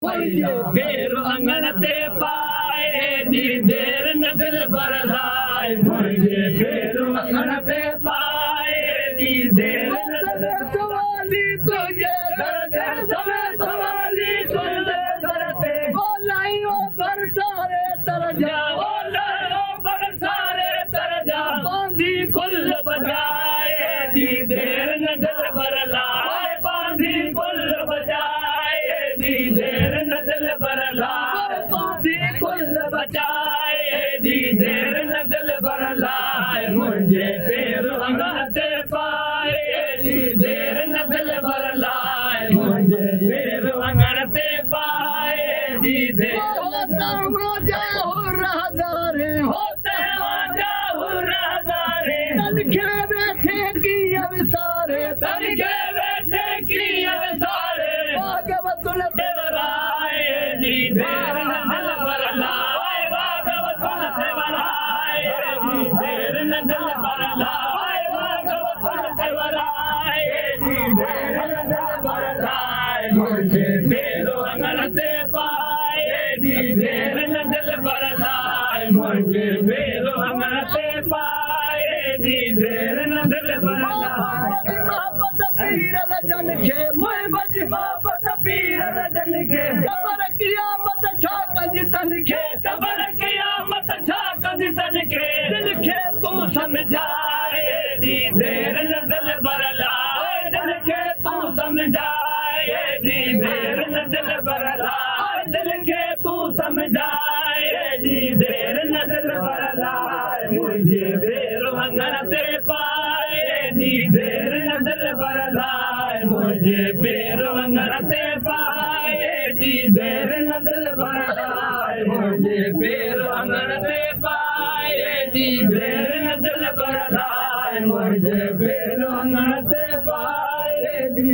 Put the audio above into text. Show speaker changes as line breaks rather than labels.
फिर अंगन ते पाए दी देर न दिल पर लाए मुझे फिर अंगन ते पाए दी देर न दिल सवाली तुझे दर्द समय सवाली तुझे दर्द ओ लाइयो पर सारे तर जा ओ लाइयो पर सारे तर जा बांधी कुल बजाए दी देर न दिल पर लाए बांधी कुल बजाए दी देर न दिल पर लाए बांधी कुल बजाए दी देर न दिल पर लाए मुझे पैर अंगन ते पाए दी देर न दिल पर लाए मुझे पैर अंगन ते पाए दी देर होता जाओ राहदारे होते जाओ राहदारे तनखे बैठे की अवसारे तनखे बैठे की अवसारे भागवतुल देवराए दी देर न दिल पर लाए भागवतुल देवराए दी देर न दिल पर लाए भागवतुल देवराए दी देर न दिल पर लाए मुझे पैर अंगन ते पाए दी देर न दिल पर लाए मुझे पैर अंगन ते पाए दी देर न दिल पर लाए मोहब्बत पीर लजन के मोहब्बत मोहब्बत पीर लजन के कबर कियामत छा कंदी तन के कबर कियामत छा कंदी तन के दिल के तू समझाए दी देर न दिल पर लाए दिल के तू समझाए दी देर न दिल पर लाए दिल के तू समझाए दी देर न दिल पर लाए मुझे देर अंगन ते पाए दी देर न दिल पर लाए मुझे पैर अंगन ते पाए दी देर न दिल पर लाए मुझे पैर अंगन ते पाए दी देर न दिल पर लाए मुझे पैर अंगन ते पाए दी